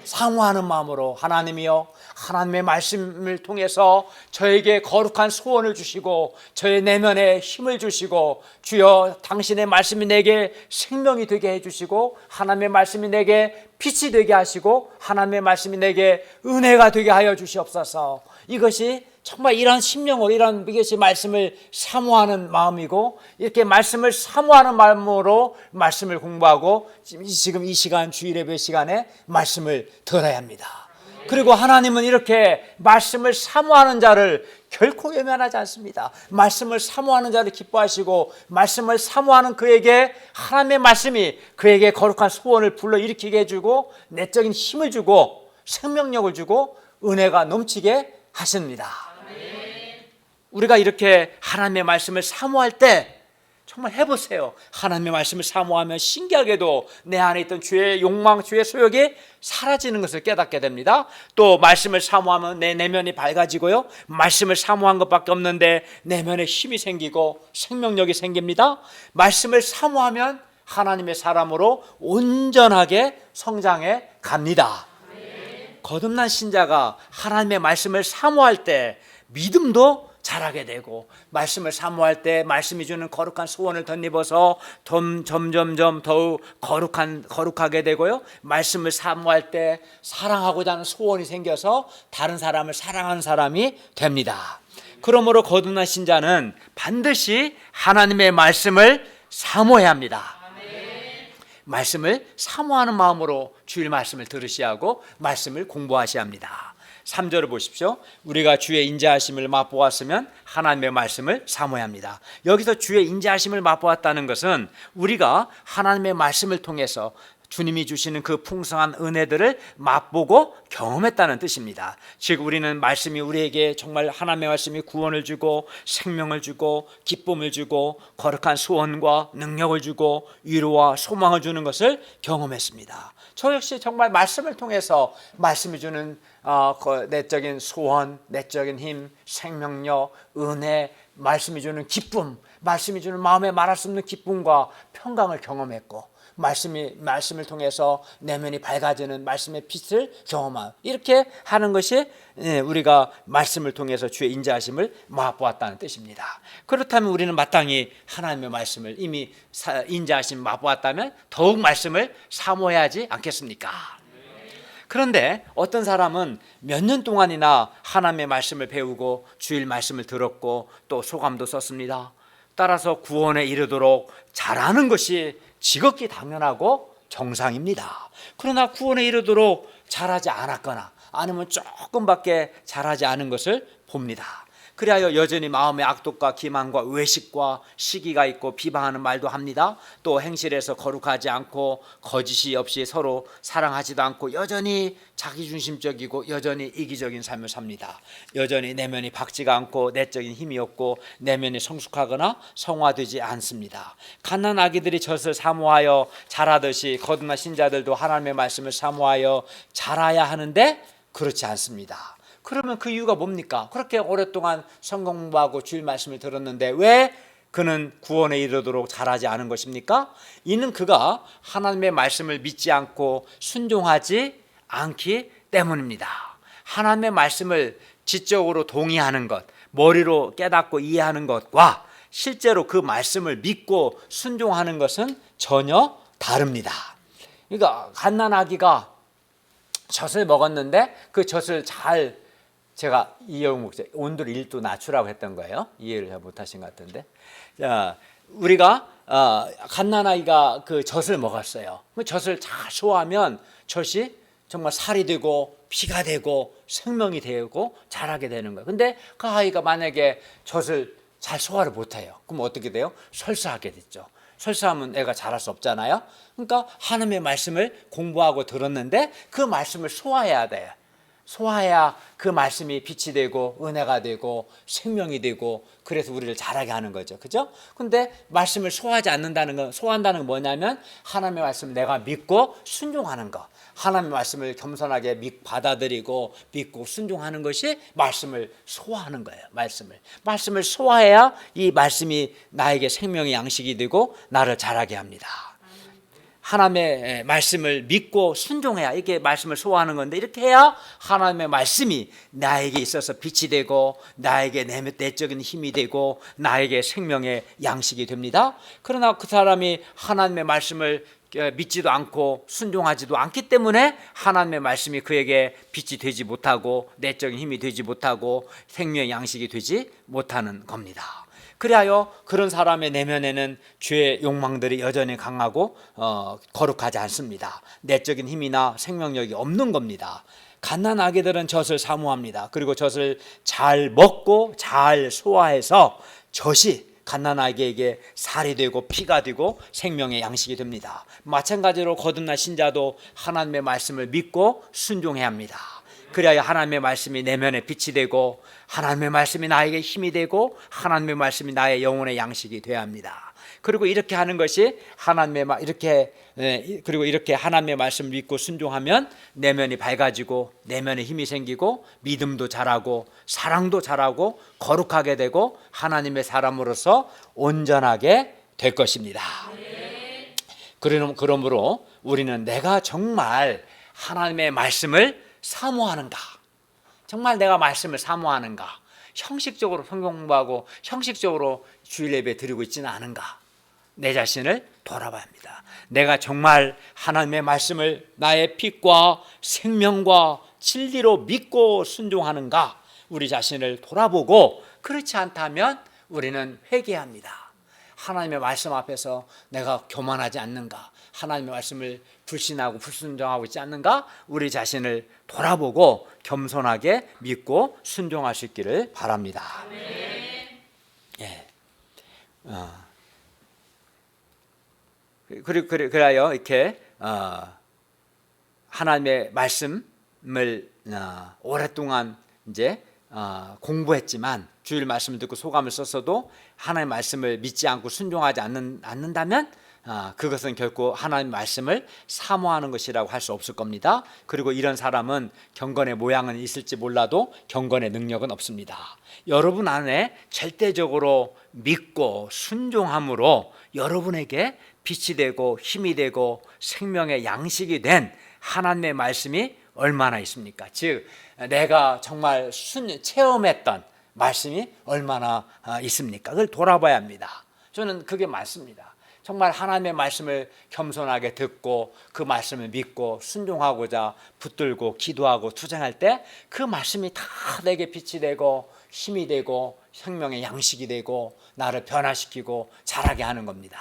Speaker 1: 사모하는 마음으로, 하나님이여, 하나님의 말씀을 통해서 저에게 거룩한 소원을 주시고 저의 내면에 힘을 주시고, 주여 당신의 말씀이 내게 생명이 되게 해주시고, 하나님의 말씀이 내게 빛이 되게 하시고, 하나님의 말씀이 내게 은혜가 되게 하여 주시옵소서. 이것이 정말 이런 심령으로, 이것이 말씀을 사모하는 마음이고, 이렇게 말씀을 사모하는 마음으로 말씀을 공부하고 지금 이 시간, 주일 예배 시간에 말씀을 들어야 합니다. 그리고 하나님은 이렇게 말씀을 사모하는 자를 결코 외면하지 않습니다. 말씀을 사모하는 자를 기뻐하시고, 말씀을 사모하는 그에게 하나님의 말씀이 그에게 거룩한 소원을 불러일으키게 해주고, 내적인 힘을 주고 생명력을 주고 은혜가 넘치게 하십니다. 우리가 이렇게 하나님의 말씀을 사모할 때 정말 해보세요. 하나님의 말씀을 사모하면 신기하게도 내 안에 있던 죄의 욕망, 죄의 소욕이 사라지는 것을 깨닫게 됩니다. 또 말씀을 사모하면 내 내면이 밝아지고요. 말씀을 사모한 것밖에 없는데 내면에 힘이 생기고 생명력이 생깁니다. 말씀을 사모하면 하나님의 사람으로 온전하게 성장해 갑니다. 거듭난 신자가 하나님의 말씀을 사모할 때 믿음도 자라게 되고, 말씀을 사모할 때 말씀이 주는 거룩한 소원을 덧입어서 점점점 더욱 거룩하게 되고요. 말씀을 사모할 때 사랑하고자 하는 소원이 생겨서 다른 사람을 사랑하는 사람이 됩니다. 그러므로 거듭난 신자는 반드시 하나님의 말씀을 사모해야 합니다. 말씀을 사모하는 마음으로 주일 말씀을 들으셔야 하고 말씀을 공부하셔야 합니다. 3절을 보십시오. 우리가 주의 인자하심을 맛보았으면 하나님의 말씀을 사모해야 합니다. 여기서 주의 인자하심을 맛보았다는 것은 우리가 하나님의 말씀을 통해서 주님이 주시는 그 풍성한 은혜들을 맛보고 경험했다는 뜻입니다. 즉 우리는 말씀이 우리에게 정말 하나님의 말씀이 구원을 주고 생명을 주고 기쁨을 주고 거룩한 소원과 능력을 주고 위로와 소망을 주는 것을 경험했습니다. 저 역시 정말 말씀을 통해서 말씀이 주는 내적인 소원, 내적인 힘, 생명력, 은혜, 말씀이 주는 기쁨, 말씀이 주는 마음에 말할 수 없는 기쁨과 평강을 경험했고, 말씀을 통해서 내면이 밝아지는 말씀의 빛을 경험한, 이렇게 하는 것이 우리가 말씀을 통해서 주의 인자하심을 맛보았다는 뜻입니다. 그렇다면 우리는 마땅히 하나님의 말씀을 이미 인자하심 맛보았다면 더욱 말씀을 사모해야 하지 않겠습니까? 그런데 어떤 사람은 몇 년 동안이나 하나님의 말씀을 배우고 주일 말씀을 들었고 또 소감도 썼습니다. 따라서 구원에 이르도록 잘하는 것이 지극히 당연하고 정상입니다. 그러나 구원에 이르도록 잘하지 않았거나 아니면 조금밖에 잘하지 않은 것을 봅니다. 그리하여 여전히 마음의 악독과 기만과 외식과 시기가 있고 비방하는 말도 합니다. 또 행실에서 거룩하지 않고 거짓이 없이 서로 사랑하지도 않고 여전히 자기중심적이고 여전히 이기적인 삶을 삽니다. 여전히 내면이 밝지가 않고 내적인 힘이 없고 내면이 성숙하거나 성화되지 않습니다. 갓난 아기들이 젖을 사모하여 자라듯이 거듭난 신자들도 하나님의 말씀을 사모하여 자라야 하는데 그렇지 않습니다. 그러면 그 이유가 뭡니까? 그렇게 오랫동안 성경 공부하고 주일 말씀을 들었는데 왜 그는 구원에 이르도록 잘하지 않은 것입니까? 이는 그가 하나님의 말씀을 믿지 않고 순종하지 않기 때문입니다. 하나님의 말씀을 지적으로 동의하는 것, 머리로 깨닫고 이해하는 것과 실제로 그 말씀을 믿고 순종하는 것은 전혀 다릅니다. 그러니까 갓난아기가 젖을 먹었는데 그 젖을 잘, 제가 이영욱 목사 온도를 1도 낮추라고 했던 거예요. 이해를 잘 못하신 것 같은데, 우리가 갓난아이가 그 젖을 먹었어요. 그 젖을 잘 소화하면 젖이 정말 살이 되고 피가 되고 생명이 되고 자라게 되는 거예요. 근데 그 아이가 만약에 젖을 잘 소화를 못해요. 그럼 어떻게 돼요? 설사하게 됐죠. 설사하면 애가 자랄 수 없잖아요. 그러니까 하나님의 말씀을 공부하고 들었는데 그 말씀을 소화해야 돼요. 소화해야 그 말씀이 빛이 되고 은혜가 되고 생명이 되고 그래서 우리를 자라게 하는 거죠. 그죠? 근데 말씀을 소화하지 않는다는 건, 소화한다는 건 뭐냐면 하나님의 말씀을 내가 믿고 순종하는 거, 하나님의 말씀을 겸손하게 받아들이고 믿고 순종하는 것이 말씀을 소화하는 거예요. 말씀을 소화해야 이 말씀이 나에게 생명의 양식이 되고 나를 자라게 합니다. 하나님의 말씀을 믿고 순종해야 이게 말씀을 소화하는 건데, 이렇게 해야 하나님의 말씀이 나에게 있어서 빛이 되고 나에게 내적인 힘이 되고 나에게 생명의 양식이 됩니다. 그러나 그 사람이 하나님의 말씀을 믿지도 않고 순종하지도 않기 때문에 하나님의 말씀이 그에게 빛이 되지 못하고 내적인 힘이 되지 못하고 생명의 양식이 되지 못하는 겁니다. 그리하여 그런 사람의 내면에는 죄의 욕망들이 여전히 강하고 거룩하지 않습니다. 내적인 힘이나 생명력이 없는 겁니다. 갓난아기들은 젖을 사모합니다. 그리고 젖을 잘 먹고 잘 소화해서 젖이 갓난아기에게 살이 되고 피가 되고 생명의 양식이 됩니다. 마찬가지로 거듭난 신자도 하나님의 말씀을 믿고 순종해야 합니다. 그래야 하나님의 말씀이 내면에 빛이 되고 하나님의 말씀이 나에게 힘이 되고 하나님의 말씀이 나의 영혼의 양식이 되어야 합니다. 그리고 이렇게 하는 것이 하나님의 그리고 이렇게 하나님의 말씀을 믿고 순종하면 내면이 밝아지고 내면에 힘이 생기고 믿음도 자라고 사랑도 자라고 거룩하게 되고 하나님의 사람으로서 온전하게 될 것입니다. 그러므로 우리는 내가 정말 하나님의 말씀을 사모하는가, 정말 내가 말씀을 사모하는가, 형식적으로 성경 공부하고 형식적으로 주일 예배 드리고 있지는 않은가, 내 자신을 돌아봐야 합니다. 내가 정말 하나님의 말씀을 나의 빛과 생명과 진리로 믿고 순종하는가, 우리 자신을 돌아보고 그렇지 않다면 우리는 회개합니다. 하나님의 말씀 앞에서 내가 교만하지 않는가, 하나님의 말씀을 불신하고 불순종하고 있지 않는가, 우리 자신을 돌아보고 겸손하게 믿고 순종할 수 있기를 바랍니다. 예. 그래야 이렇게 하나님의 말씀을 오랫동안 이제 공부했지만 주일 말씀을 듣고 소감을 썼어도 하나님의 말씀을 믿지 않고 순종하지 않는다면 그것은 결코 하나님의 말씀을 사모하는 것이라고 할 수 없을 겁니다. 그리고 이런 사람은 경건의 모양은 있을지 몰라도 경건의 능력은 없습니다. 여러분 안에 절대적으로 믿고 순종함으로 여러분에게 빛이 되고 힘이 되고 생명의 양식이 된 하나님의 말씀이 얼마나 있습니까? 즉 내가 정말 체험했던 말씀이 얼마나 있습니까? 그걸 돌아봐야 합니다. 저는 그게 맞습니다. 정말 하나님의 말씀을 겸손하게 듣고 그 말씀을 믿고 순종하고자 붙들고 기도하고 투쟁할 때 그 말씀이 다 내게 빛이 되고 힘이 되고 생명의 양식이 되고 나를 변화시키고 자라게 하는 겁니다.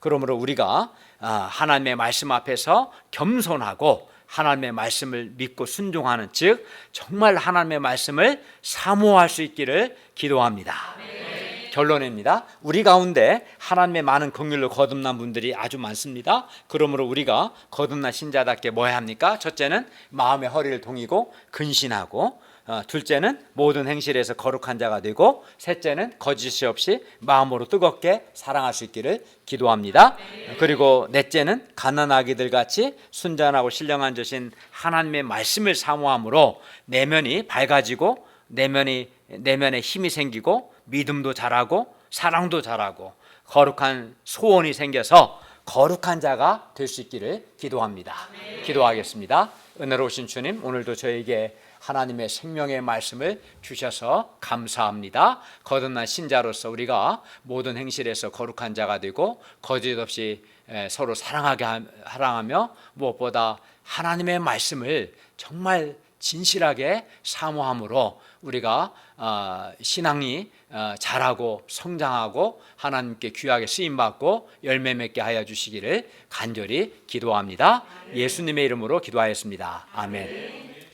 Speaker 1: 그러므로 우리가 하나님의 말씀 앞에서 겸손하고 하나님의 말씀을 믿고 순종하는, 즉 정말 하나님의 말씀을 사모할 수 있기를 기도합니다. 결론입니다. 우리 가운데 하나님의 많은 긍휼로 거듭난 분들이 아주 많습니다. 그러므로 우리가 거듭난 신자답게 뭐 해야 합니까? 첫째는 마음의 허리를 동이고 근신하고, 둘째는 모든 행실에서 거룩한 자가 되고, 셋째는 거짓이 없이 마음으로 뜨겁게 사랑할 수 있기를 기도합니다. 그리고 넷째는 갓난아기들 같이 순전하고 신령한 자신 하나님의 말씀을 사모함으로 내면이 밝아지고 내면에 힘이 생기고 믿음도 자라고 사랑도 자라고 거룩한 소원이 생겨서 거룩한 자가 될 수 있기를 기도합니다. 기도하겠습니다. 은혜로우신 주님, 오늘도 저에게 하나님의 생명의 말씀을 주셔서 감사합니다. 거듭난 신자로서 우리가 모든 행실에서 거룩한 자가 되고 거짓 없이 서로 사랑하며 무엇보다 하나님의 말씀을 정말 진실하게 사모함으로 우리가 신앙이 자라고 성장하고 하나님께 귀하게 쓰임받고 열매 맺게 하여 주시기를 간절히 기도합니다. 예수님의 이름으로 기도하였습니다. 아멘.